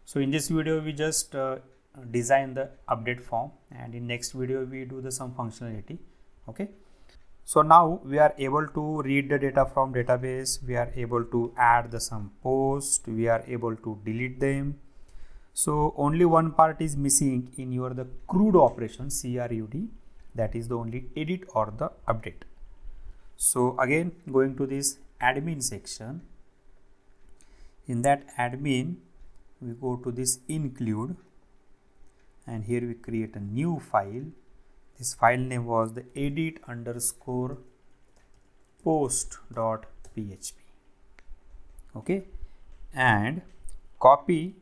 So in this video we just design the update form, and in next video we do the some functionality. Okay, so now we are able to read the data from database, we are able to add the some post, we are able to delete them. So only one part is missing in your the CRUD operation, CRUD, that is the only edit or the update. So again, going to this admin section, in that admin we go to this include, and here we create a new file. This file name was the edit_post.php. okay, and copy,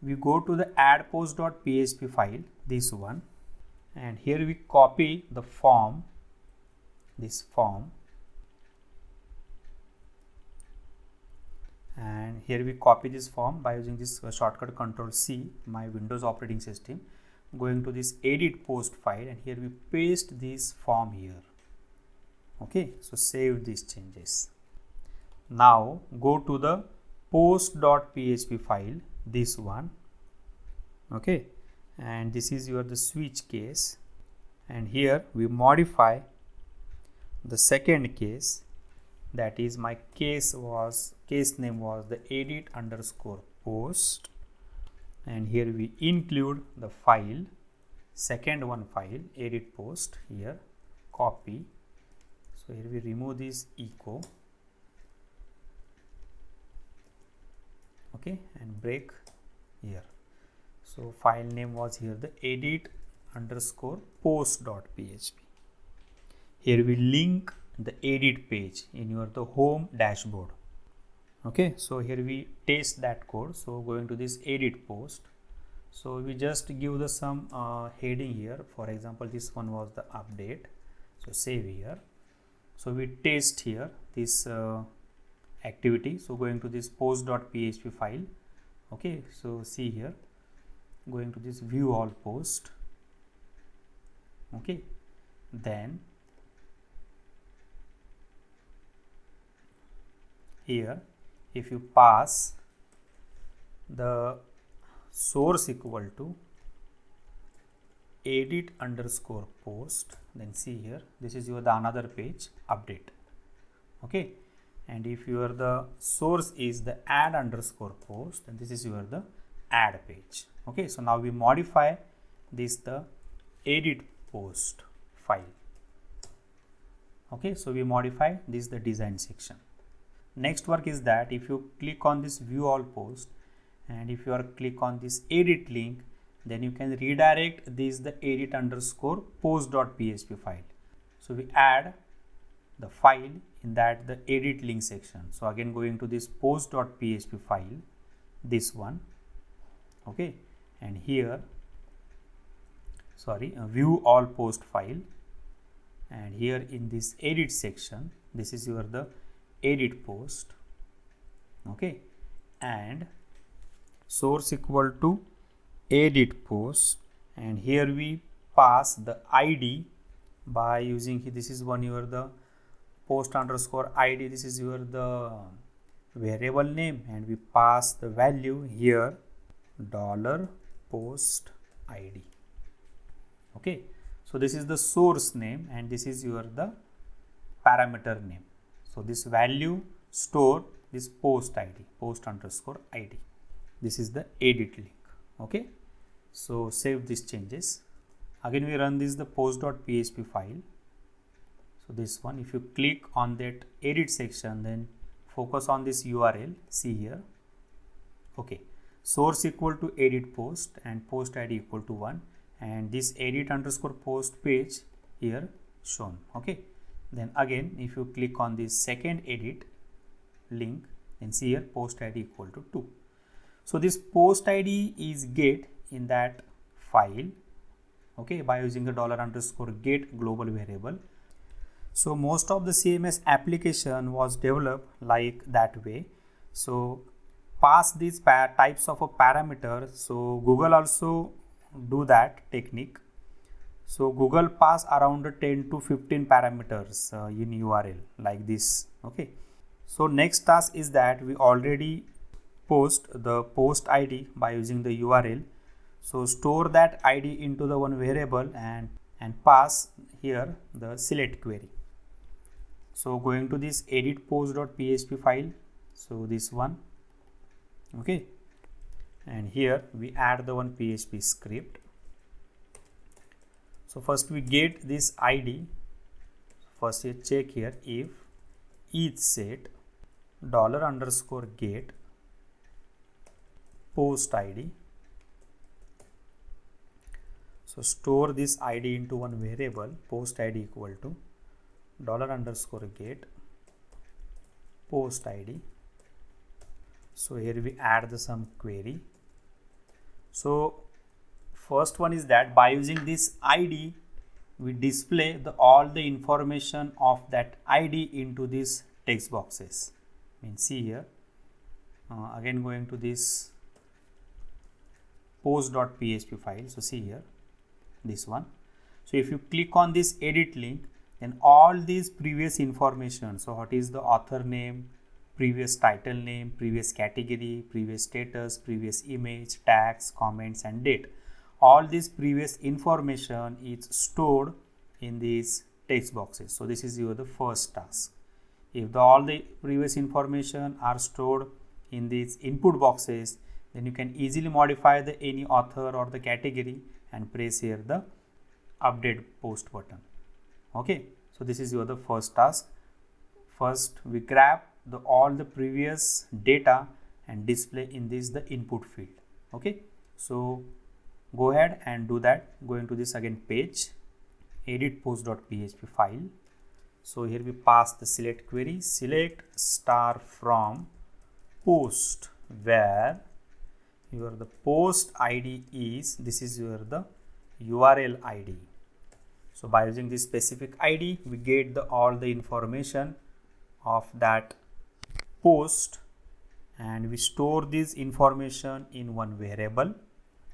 we go to the add post.php file, this one, and here we copy the form, this form, and here we copy this form by using this shortcut Ctrl C, my Windows operating system, going to this edit post file, and here we paste this form here. Okay, so save these changes. Now go to the post.php file, this one. Okay, and this is your the switch case, and here we modify the second case, that is my case name was the edit_post, and here we include the file, second one file, edit post, here copy. So here we remove this echo, okay, and break here. So file name was here the edit_post.php. Here we link the edit page in your the home dashboard. Okay, so here we test that code. So going to this edit post, so we just give the some heading here. For example, this one was the update, so save here. So we test here this activity. So going to this post.php file. Okay, so see here, going to this view all post. Okay, then here if you pass the source equal to edit_post, then see here, this is your the another page update. Okay, and if your the source is the add_post, then this is your the add page. Okay, so now we modify this the edit post file. Okay, so we modify this the design section. Next work is that if you click on this view all post, and if you are click on this edit link, then you can redirect this the edit_post.php file. So we add the file in that the edit link section. So again going to this post.php file, this one. Okay, and here view all post file, and here in this edit section, this is your the edit post. Okay, and source equal to edit post, and here we pass the id by using, this is one your the post_id, this is your the variable name, and we pass the value here $post id. Okay, so this is the source name, and this is your the parameter name. So this value store this post id, post_id. This is the edit link. Okay, so save these changes. Again we run this the post.php file. So this one, if you click on that edit section, then focus on this URL, see here. Okay, source equal to edit post and post id equal to 1, and this edit_post page here shown. Okay, then again if you click on this second edit link, then see here post id equal to 2. So this post id is get in that file, okay, by using the $_get global variable. So most of the CMS application was developed like that way. So pass these types of a parameter. So Google also do that technique. So Google pass around 10 to 15 parameters in URL like this. Okay, So next task is that we already post the post ID by using the URL. So store that ID into the one variable and pass here the select query. So going to this edit post.php file, so this one, okay, and here we add the one PHP script. So first we get this ID. First you check here if each set $_get post ID. So store this ID into one variable, post ID equal to $_get post ID. So here we add the some query. So first one is that by using this ID, we display all the information of that ID into these text boxes. See here, again going to this post.php file. So see here, this one. So if you click on this edit link, then all these previous information, so what is the author name, previous title name, previous category, previous status, previous image, tags, comments and date, all this previous information is stored in these text boxes. So this is the first task. If all the previous information are stored in these input boxes, then you can easily modify the any author or the category and press here the update post button. Okay, so this is the first task. First we grab all the previous data and display in this the input field. Okay, so go ahead and do that. Going to this again page, edit post.php file. So here we pass the select query, select star from post where your the post ID is, this is your the URL ID. So by using this specific ID, we get all the information of that post and we store this information in one variable.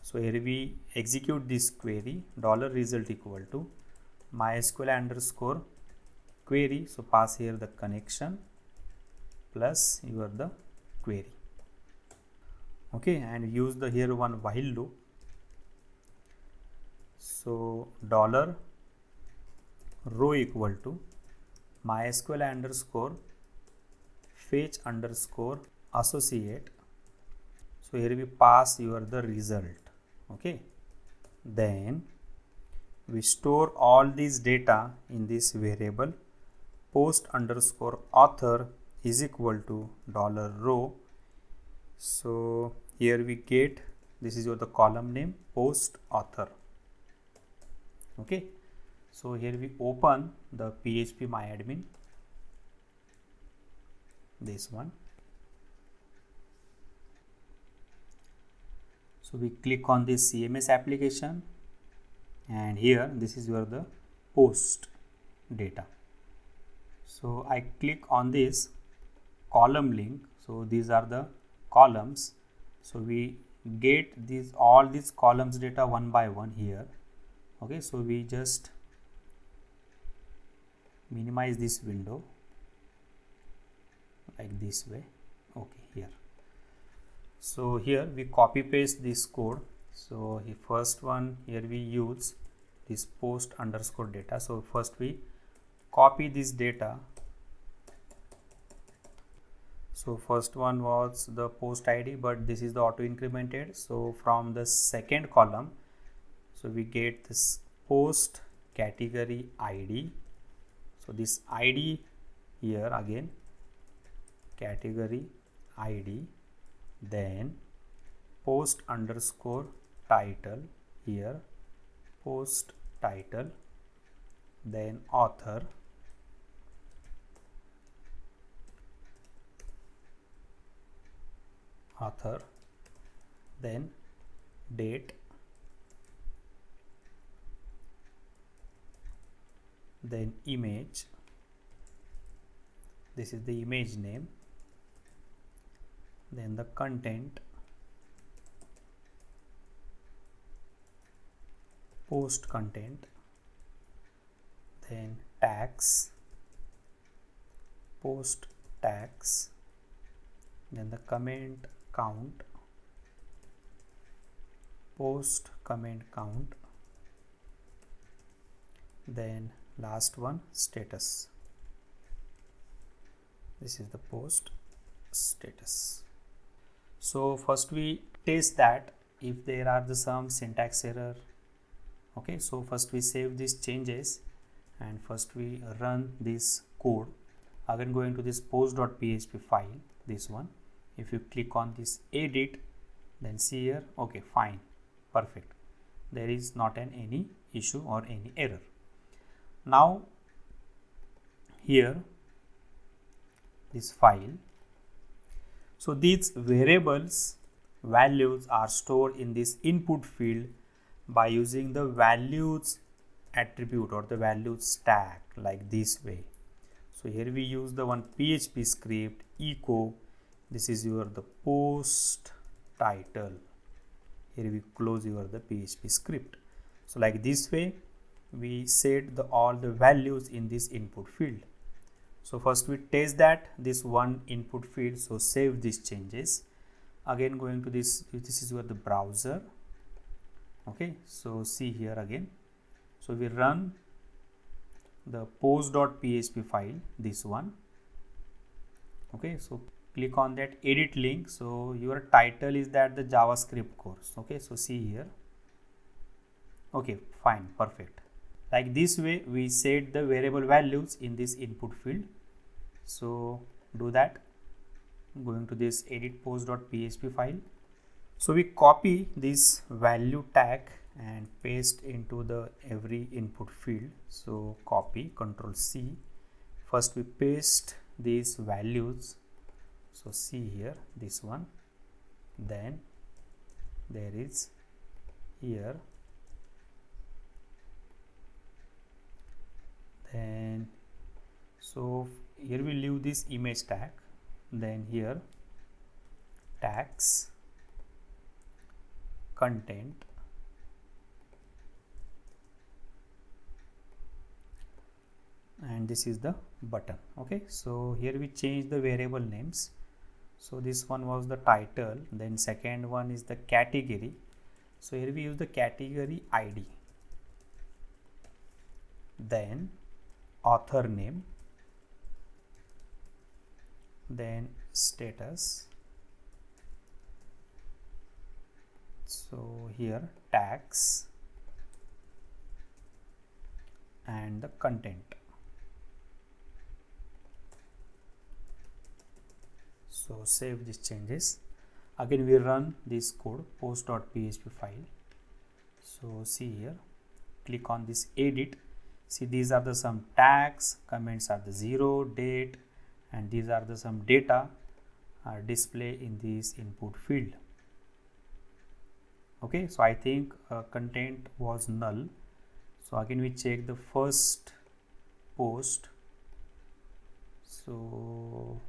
So here we execute this query, $result equal to MySQL underscore query. So pass here the connection plus the query. Okay, and use the here one while loop. So $row equal to MySQL underscore fetch underscore associate. So here we pass the result. Okay, then we store all these data in this variable, post underscore author is equal to $row. So here we get, this is the column name, post author. Okay, so here we open the PHP MyAdmin, this one. So we click on this CMS application and here this is the post data. So I click on this column link. So these are the columns. So we get all these columns data one by one here. Okay, so we just minimize this window like this way. Okay, here. So here we copy paste this code. So the first one here we use this post underscore data. So first we copy this data. So first one was the post ID, but this is the auto incremented. So from the second column, so we get this post category ID. So this ID here again, category ID, then post underscore title here, post title, then author, then date, then image, this is the image name, then the content, post content, then tags, post tags, then the comment count, post comment count, then last one status. This is the post status. So first we test that if there are some syntax error. Okay, so first we save these changes and first we run this code. Again going to this post.php file, this one. If you click on this edit, then see here, okay, fine, perfect. There is not any issue or any error. Now here this file, so these variables values are stored in this input field by using the values attribute or the values stack, like this way. So here we use the one PHP script echo, this is your the post title. Here we close your the PHP script. So like this way we set all the values in this input field. So first we test that this one input field, so save these changes. Again going to this is your the browser. Okay, so see here again, so we run the post.php file, this one. Okay, so click on that edit link, so your title is that the JavaScript course. Okay, so see here, okay, fine, perfect. Like this way we set the variable values in this input field. So do that, going to this edit post.php file. So we copy this value tag and paste into the every input field. So copy, Control C. First we paste these values. So see here, this one. Then there is here. Then so here we leave this image tag. Then here tags, content, and this is the button. Okay, so here we change the variable names. So this one was the title, then second one is the category. So here we use the category ID, then author name, then status. So here tags and the content. So save these changes. Again we run this code, post.php file. So see here, click on this edit. See, these are the some tags, comments are the 0, date, and these are the some data are display in this input field. Okay, so I think content was null. So again we check the first post. So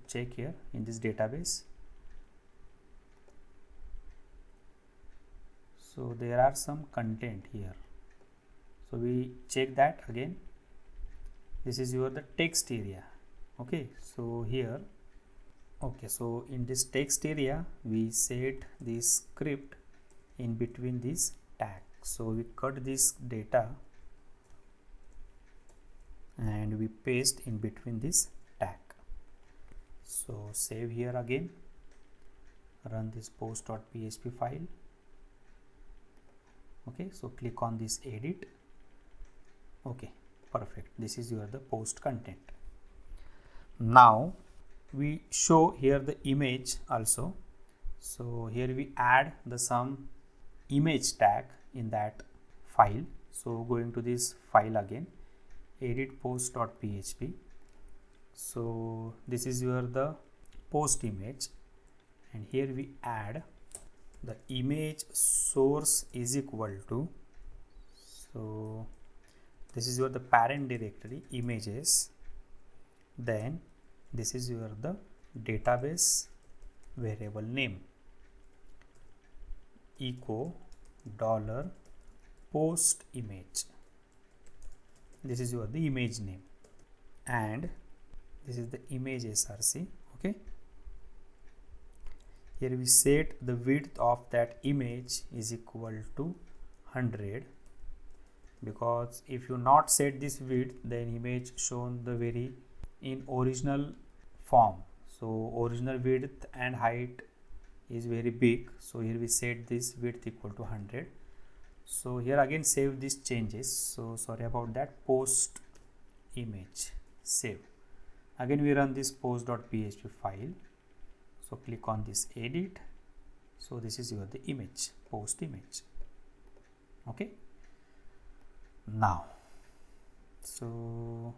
check here in this database. So there are some content here. So we check that again. This is your the text area. Okay, so here, okay, so in this text area we set this script in between these tags. So we cut this data and we paste in between this tag. So save here again, run this post.php file. Okay, so click on this edit. Okay, perfect. This is your the post content. Now we show here the image also. So here we add the some image tag in that file. So going to this file again, edit post.php. So this is your the post image, and here we add the image source is equal to, so this is your the parent directory images, then this is your the database variable name echo $post image. This is your the image name, and this is the image src. Okay, here we set the width of that image is equal to 100, because if you not set this width, then image shown the very in original form. So original width and height is very big, so here we set this width equal to 100. So here again save these changes, so sorry about that. Post image, save. Again we run this post.php file, so click on this edit. So this is your the image, post image. Okay, now so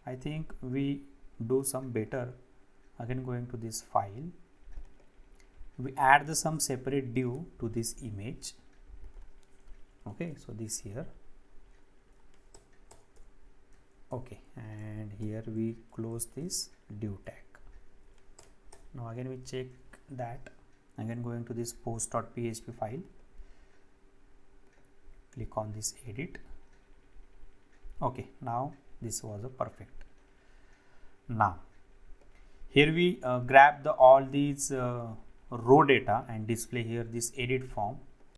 I think we do some better. Again going to this file, we add some separate div to this image. Okay, so this here. Okay, and here we close this div tag. Now again we check that. Again going to this post.php file, click on this edit. Okay, now this was a perfect. Now here we grab all these raw data and display here this edit form.